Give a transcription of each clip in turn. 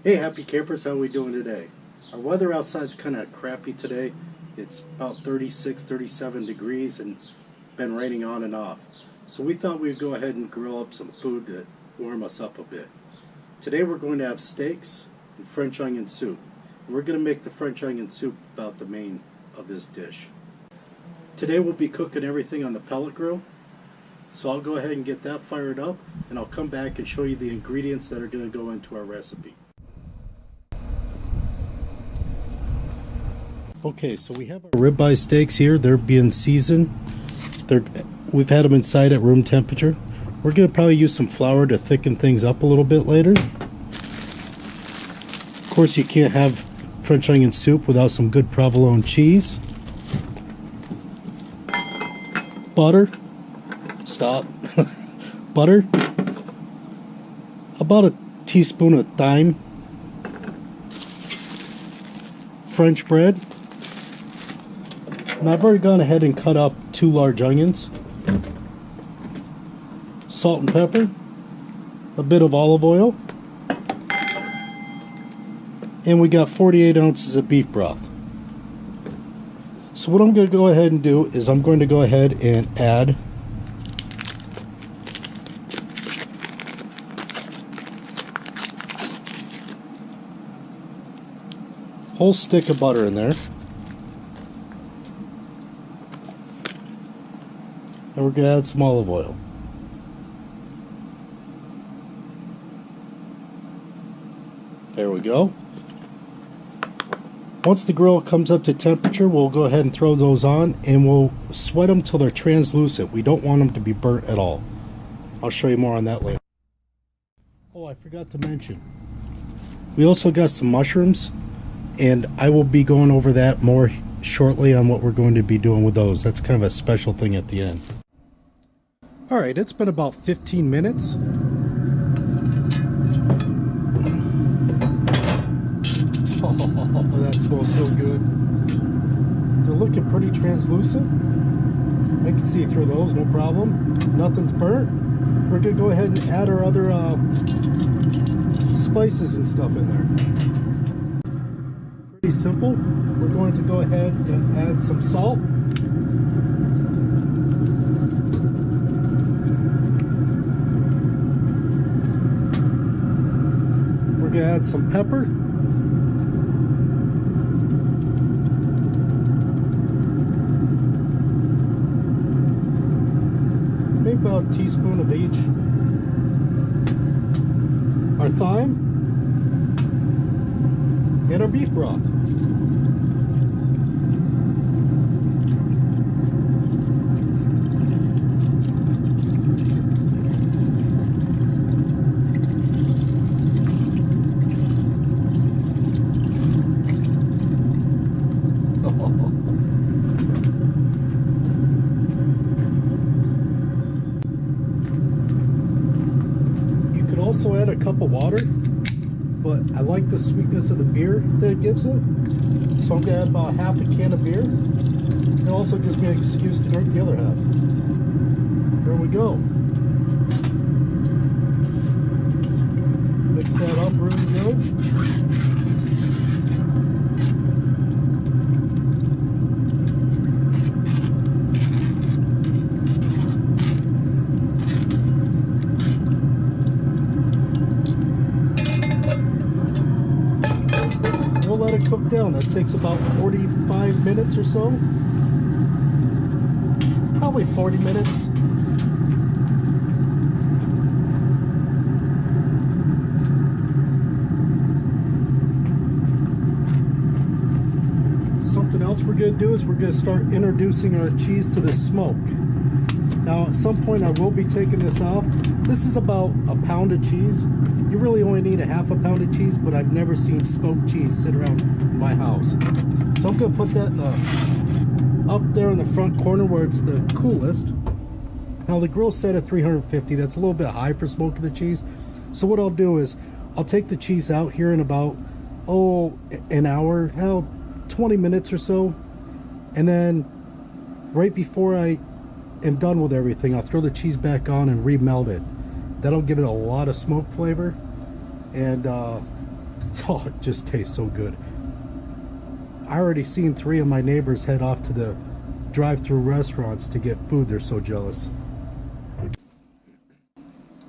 Hey happy campers, how we doing today? Our weather outside's kind of crappy today. It's about 36, 37 degrees and been raining on and off. So we thought we'd go ahead and grill up some food to warm us up a bit. Today we're going to have steaks and French onion soup. And we're going to make the French onion soup about the main of this dish. Today we'll be cooking everything on the pellet grill. So I'll go ahead and get that fired up and I'll come back and show you the ingredients that are going to go into our recipe. Okay, so we have our ribeye steaks here. They're being seasoned. We've had them inside at room temperature. We're going to probably use some flour to thicken things up a little bit later. Of course, you can't have French onion soup without some good provolone cheese. Butter. Stop. Butter. About a teaspoon of thyme. French bread. And I've already gone ahead and cut up 2 large onions. Salt and pepper. A bit of olive oil. And we got 48 ounces of beef broth. So what I'm going to go ahead and do is I'm going to go ahead and add a whole stick of butter in there. And we're going to add some olive oil. There we go. Once the grill comes up to temperature, we'll go ahead and throw those on and we'll sweat them till they're translucent. We don't want them to be burnt at all. I'll show you more on that later. Oh, I forgot to mention. We also got some mushrooms, and I will be going over that more shortly on what we're going to be doing with those. That's kind of a special thing at the end. Alright, it's been about 15 minutes. Oh, that smells so good. They're looking pretty translucent. I can see through those, no problem. Nothing's burnt. We're going to go ahead and add our other spices and stuff in there. Pretty simple. We're going to go ahead and add some salt. We're going to add some pepper. Maybe about a teaspoon of each. Our thyme. And our beef broth. You could also add a cup of water, but I like the sweetness of the beer that it gives it. So I'm going to add about half a can of beer. It also gives me an excuse to drink the other half. There we go. Mix that up really good. We'll let it cook down. That takes about 45 minutes or so. Probably 40 minutes. Something else we're going to do is we're going to start introducing our cheese to the smoke. Now at some point I will be taking this off. This is about a pound of cheese. You really only need a half a pound of cheese, but I've never seen smoked cheese sit around my house. So I'm going to put that up there in the front corner where it's the coolest. Now the grill's set at 350. That's a little bit high for smoking the cheese. So what I'll do is I'll take the cheese out here in about an hour, 20 minutes or so, and then right before I am done with everything, I'll throw the cheese back on and remelt it. That'll give it a lot of smoke flavor, and Oh, it just tastes so good. I already seen 3 of my neighbors head off to the drive-through restaurants to get food. They're so jealous.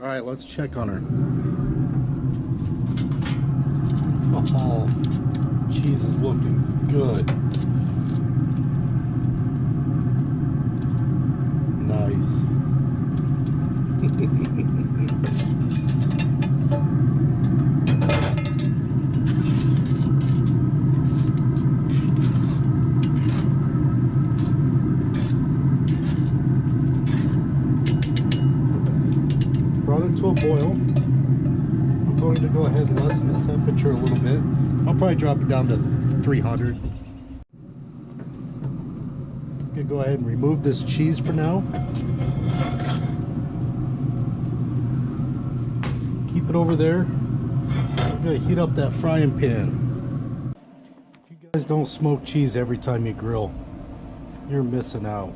All right, let's check on her. Oh, cheese is looking good. Nice. Brought it to a boil. I'm going to go ahead and lessen the temperature a little bit. I'll probably drop it down to 300. I'm going to go ahead and remove this cheese for now. Keep it over there. I'm going to heat up that frying pan. If you guys don't smoke cheese every time you grill, you're missing out.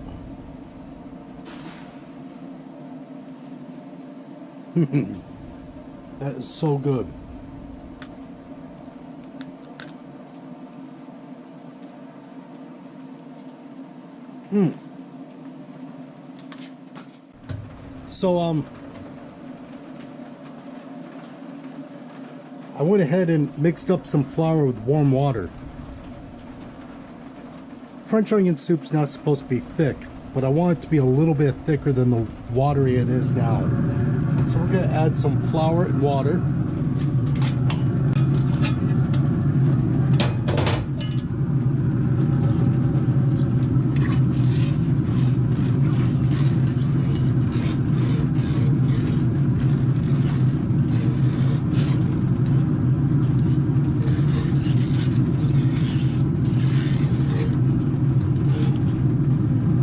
That is so good. So I went ahead and mixed up some flour with warm water. French onion soup's not supposed to be thick, but I want it to be a little bit thicker than the watery it is now. So we're going to add some flour and water.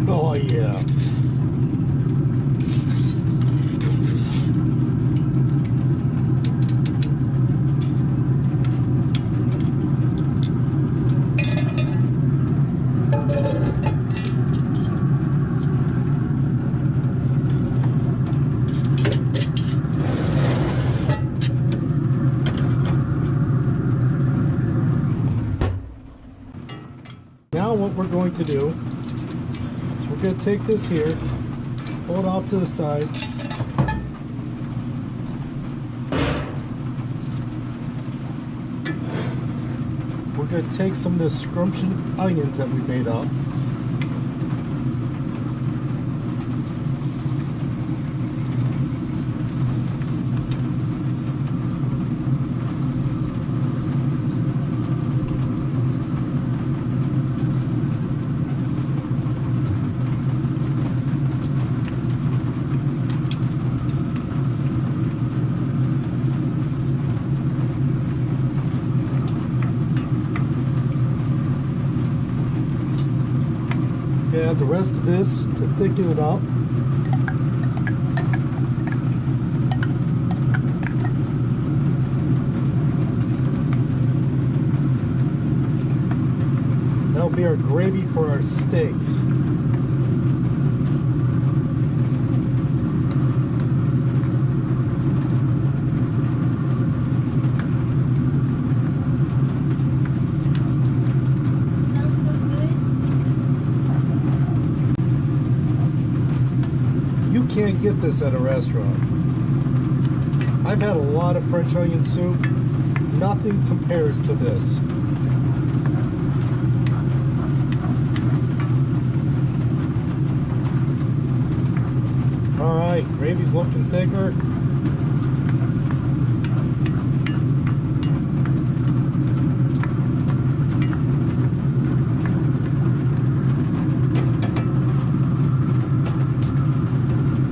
Oh yeah. Now what we're going to do is we're going to take this here, pull it off to the side. We're going to take some of the scrumptious onions that we made up. Add the rest of this to thicken it up. That'll be our gravy for our steaks. Can't get this at a restaurant. I've had a lot of French onion soup. Nothing compares to this. All right, gravy's looking thicker.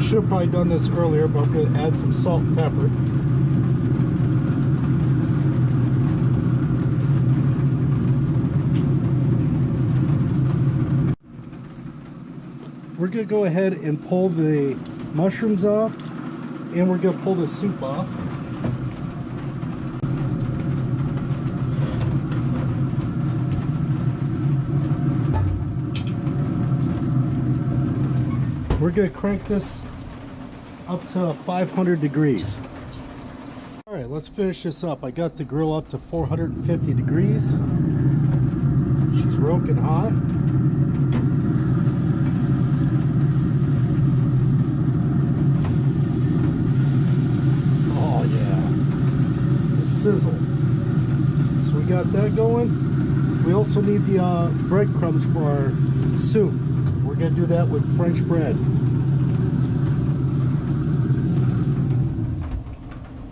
Should have probably done this earlier, but I'm going to add some salt and pepper. We're going to go ahead and pull the mushrooms off, and we're going to pull the soup off. We're going to crank this up to 500 degrees. All right, let's finish this up. I got the grill up to 450 degrees. She's roking hot. Oh yeah, the sizzle. So we got that going. We also need the breadcrumbs for our soup. We're gonna do that with French bread.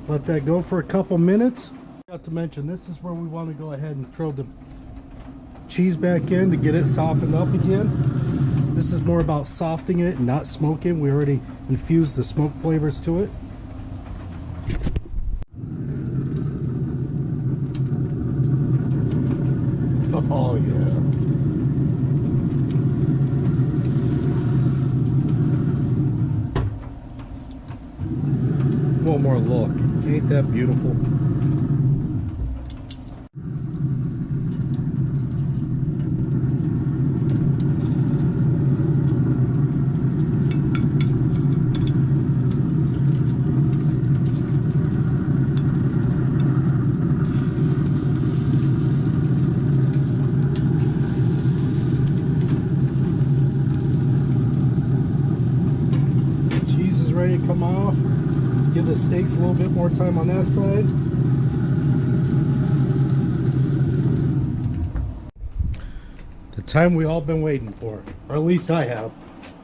Let that go for a couple minutes. Not to mention, this is where we want to go ahead and throw the cheese back in to get it softened up again. This is more about softening it and not smoking. We already infused the smoke flavors to it. Oh yeah. One more look. Ain't that beautiful? Cheese is ready to come off. Give the steaks a little bit more time on that side. The time we all been waiting for, or at least I have.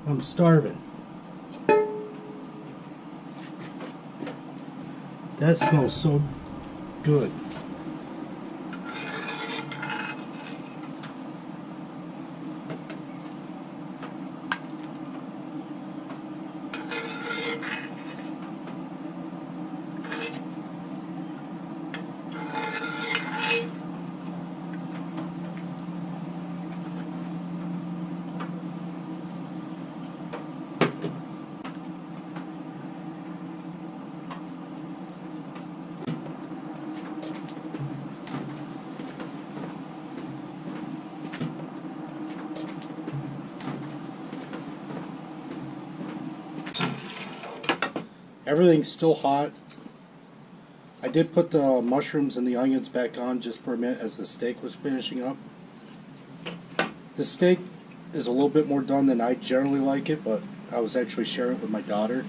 I'm starving. That smells so good. Everything's still hot. I did put the mushrooms and the onions back on just for a minute as the steak was finishing up. The steak is a little bit more done than I generally like it, but I was actually sharing it with my daughter.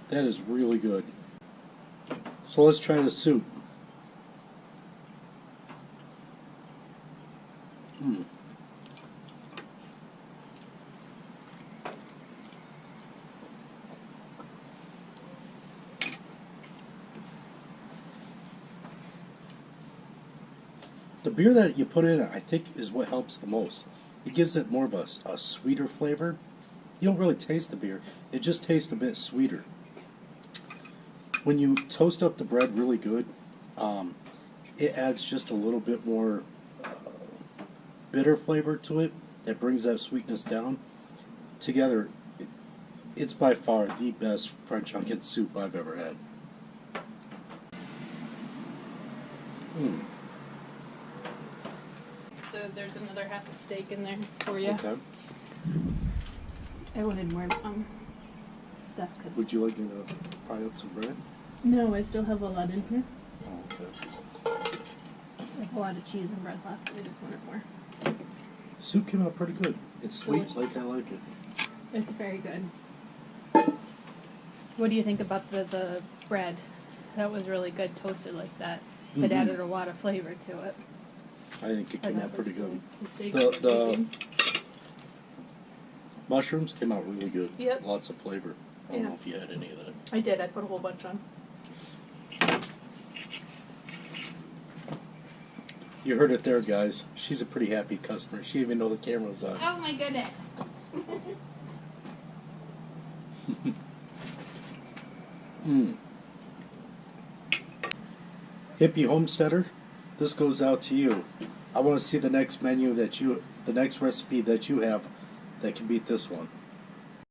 That is really good. So let's try the soup. The beer that you put in it, I think, is what helps the most. It gives it more of a sweeter flavor. You don't really taste the beer. It just tastes a bit sweeter. When you toast up the bread really good, it adds just a little bit more bitter flavor to it that brings that sweetness down. Together, it's by far the best French onion soup I've ever had. So there's another half a steak in there for you. Okay. I wanted more stuff. Cause Would you like me to fry up some bread? no, I still have a lot in here. Oh, okay. I have a lot of cheese and bread left. I just wanted more. Soup came out pretty good. It's sweet, Delicious. like I like it. It's very good. What do you think about the bread? That was really good, toasted like that. It added a lot of flavor to it. I think it came out pretty good. The steak The mushrooms came out really good. Yep. Lots of flavor. I don't know if you had any of that. I did. I put a whole bunch on. You heard it there, guys. She's a pretty happy customer. She didn't even know the camera was on. Oh my goodness. Hippie homesteader, this goes out to you. I want to see the next menu that the next recipe that you have that can beat this one.